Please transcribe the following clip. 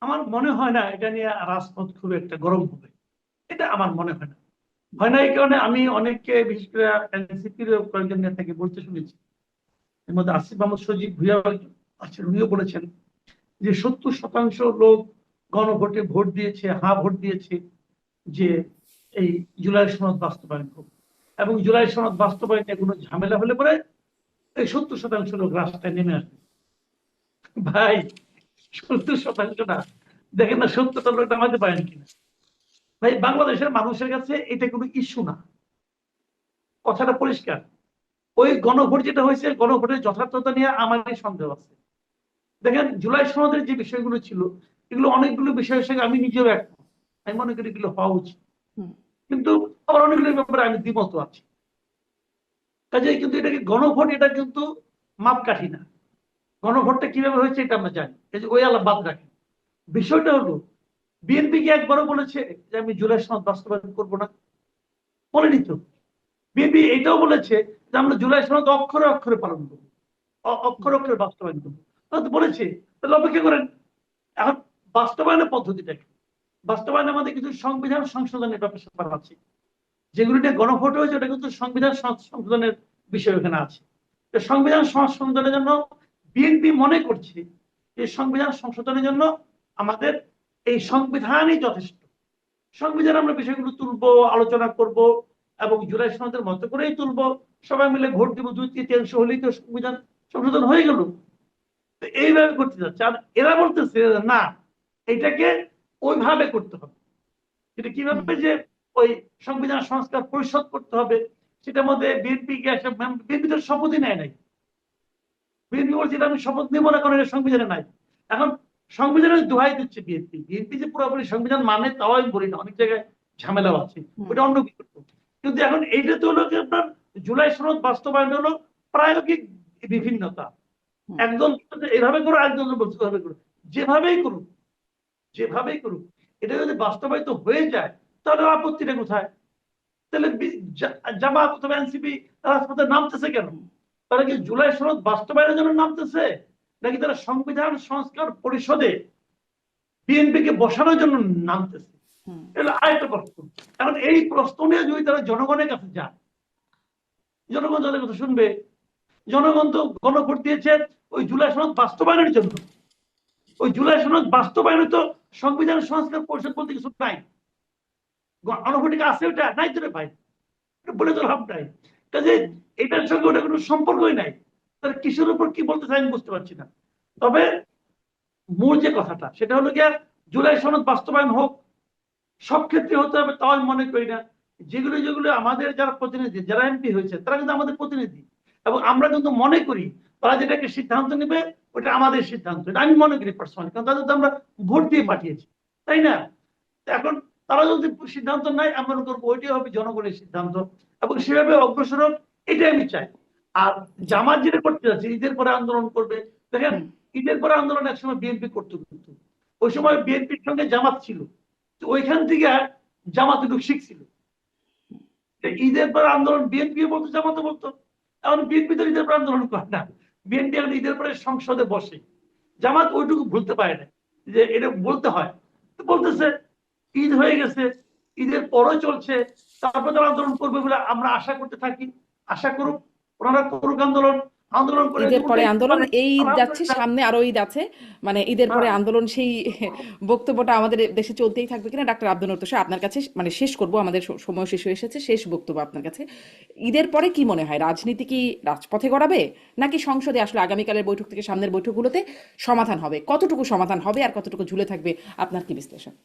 আমার মনে হয় না এটা নিয়ে রাজপথ খুব একটা গরম হবে, এটা আমার মনে হয় না। হয় না এই কারণে আমি অনেককে, বিশেষ করে এনসিপির কয়েকজন নেতাকে বলতে শুনেছি, এর মধ্যে আসিফ মাহমুদ সজীব ভুইয়া আছেন, উনিও বলেছেন যে 70% লোক গণভোটে ভোট দিয়েছে, হ্যাঁ ভোট দিয়েছে যে এই জুলাই সনদ বাস্তবায়ন হোক, এবং জুলাই সনদ বাস্তবায়নে কোনো ঝামেলা হলে পরে এই 70% লোক রাস্তায় নেমে আসবে। ভাই 70% না, দেখেন না 70টা লোক নামাতে পারেন কিনা। ভাই বাংলাদেশের মানুষের কাছে এটা কোনো ইস্যু না, কথাটা পরিষ্কার। ওই গণভোট যেটা হয়েছে, গণভোটের যথার্থতা নিয়ে আমারই সন্দেহ আছে। দেখেন জুলাই সনদের যে বিষয়গুলো ছিল, এগুলো অনেকগুলো বিষয়ের সঙ্গে আমি নিজেও একমত, আমি মনে করি এগুলো হওয়া উচিত, কিন্তু আবার অনেকগুলোর ব্যাপারে আমি দ্বিমত আছি। কাজে কিন্তু এটাকে গণভোট, এটা কিন্তু মাপকাঠি না। গণভোটটা কিভাবে হয়েছে এটা আমরা জানি, এই যে ওই আলাপ বাদ রাখেন। বিষয়টা হলো বিএনপি কি একবারও বলেছে যে আমি জুলাই সনদ বাস্তবায়ন করবো না? বলেনি তো। বিএনপি এটাও বলেছে যে আমরা জুলাই সনদ অক্ষরে অক্ষরে পালন করবো, অক্ষরে অক্ষরে বাস্তবায়ন করবো। তারা তো বলেছে, তাহলে অপেক্ষা করেন। এখন বাস্তবায়নের পদ্ধতিটা কি? বাস্তবায়নের মধ্যে কিছু সংবিধান সংশোধনের ব্যাপার আছে, যেগুলো নিয়ে গণভোট হয়েছে, ওটা কিন্তু সংবিধান সংশোধনের বিষয় ওখানে আছে। সংবিধান সংশোধনের জন্য বিএনপি মনে করছে যে সংবিধান সংশোধনের জন্য আমাদের এই সংবিধানই যথেষ্ট। সংবিধান আমরা বিষয়গুলো তুলবো, আলোচনা করব, এবং জুলাই সনদের মতো করেই তুলবো, সবাই মিলে ভোট দিব, 2/3 হলেই তো সংবিধান সংশোধন হয়ে গেল। এইভাবে করতে যাচ্ছে, আর এরা বলতেছে না, এটাকে ওইভাবে করতে হবে। এটা কিভাবে, যে ওই সংবিধান সংস্কার পরিষদ করতে হবে, সেটার মধ্যে বিএনপি বিএনপি তো শপথই নেয় নাই। বিএনপি বলছে আমি শপথ নিব না, কারণ এটা সংবিধানে নাই। এখন সংবিধানের দোহাই দিচ্ছে বিএনপি। বিএনপি যে পুরোপুরি সংবিধান মানে তাও আমি বলি না, অনেক জায়গায় ঝামেলাও আছে, ওটা অন্য কিছু। কিন্তু এখন এইটা তো হলো যে আপনার জুলাই সনদ বাস্তবায়ন হলো প্রায়োগিক বিভিন্নতা। একজন এভাবে করো, একজন বলছে এভাবে করো, যেভাবেই করুক, যেভাবেই করুক, এটা যদি বাস্তবায়িত হয়ে যায় তাহলে আপত্তিটা কোথায়? তাহলে জামাত অথবা এনসিপি রাজপথে নামতেছে কেন? তারা কি জুলাই সনদ বাস্তবায়নের জন্য নামতেছে, নাকি তারা সংবিধান সংস্কার পরিষদে বিএনপি কে বসানোর জন্য নামতেছে? এটা আরেকটা প্রশ্ন। কারণ এই প্রশ্ন নিয়ে যদি তারা জনগণের কাছে যায়, জনগণ তাদের কথা শুনবে। জনগণ তো গণভোট দিয়েছে ওই জুলাই সনদ বাস্তবায়নের জন্য। ওই জুলাই সনদ বাস্তবায়নে তো সংবিধান সংস্কার পরিষদ বলতে কিছু নাই। গণভোটিক আছে, ওটা নাই তো রে ভাই, বলে তো লাভ নাই। কাজে এটার সঙ্গে ওটা কোনো সম্পর্কই নাই। তার কিসের উপর কি বলতে চাই আমি বুঝতে পারছি না। তবে মূল যে কথাটা, সেটা হলো গিয়ে জুলাই সনদ বাস্তবায়ন হোক, সব ক্ষেত্রে হতে হবে তাও আমি মনে করি না। যেগুলো যেগুলো আমাদের যারা প্রতিনিধি, যারা এমপি হয়েছে, তারা কিন্তু আমাদের প্রতিনিধি, এবং আমরা কিন্তু মনে করি তারা যেটাকে সিদ্ধান্ত নেবে ওটা আমাদের সিদ্ধান্ত, এটা আমি মনে করি পার্সোনালি, কারণ তাদের তো আমরা ভোট দিয়ে পাঠিয়েছি, তাই না? এখন তারা যদি সিদ্ধান্ত নেয়, আমরা করবো ওইটাই হবে জনগণের সিদ্ধান্ত, এবং সেভাবে অগ্রসর হোক, এটাই আমি চাই। আর জামাত যেটা করতে যাচ্ছে, ঈদের পরে আন্দোলন করবে, দেখেন ঈদের পরে আন্দোলন একসময় বিএনপি করতে, কিন্তু ওই সময় বিএনপির সঙ্গে জামাত ছিল, ওইখান থেকে জামাত একটু শিখছিল। ঈদের পর আন্দোলন বিএনপি বলতো, জামাত বলতো। এখন বিএনপি তো ঈদের পর আন্দোলন করে না, বিএনপি এখন ঈদের পরে সংসদে বসে। জামাত ওইটুকু ভুলতে পারে না যে এটা বলতে হয়, বলতেছে ঈদ হয়ে গেছে, ঈদের পরও চলছে, তারপর তারা আন্দোলন করবে বলে আমরা আশা করতে থাকি। আশা করুক, ওনারা করুক আন্দোলন, আন্দোলন করে ঈদের পরে আন্দোলন, এই ঈদ যাচ্ছে, আলহামদুলিল্লাহ। সামনে আরো ঈদ আছে, মানে ঈদের পরে হ্যাঁ, আন্দোলন, সেই বক্তব্যটা আমাদের দেশে চলতেই থাকবে কিনা? ডাক্তার আব্দুল নূর তোষা, আপনার কাছে মানে শেষ করব, আমাদের সময় শেষ হয়ে এসেছে, শেষ বক্তব্য আপনার কাছে। ঈদের পরে কি মনে হয়, রাজনীতি কি রাজপথে গড়াবে, নাকি সংসদে আসলে আগামীকালের বৈঠক থেকে সামনের বৈঠকগুলোতে সমাধান হবে? কতটুকু সমাধান হবে আর কতটুকু ঝুলে থাকবে, আপনার কি বিশ্লেষণ?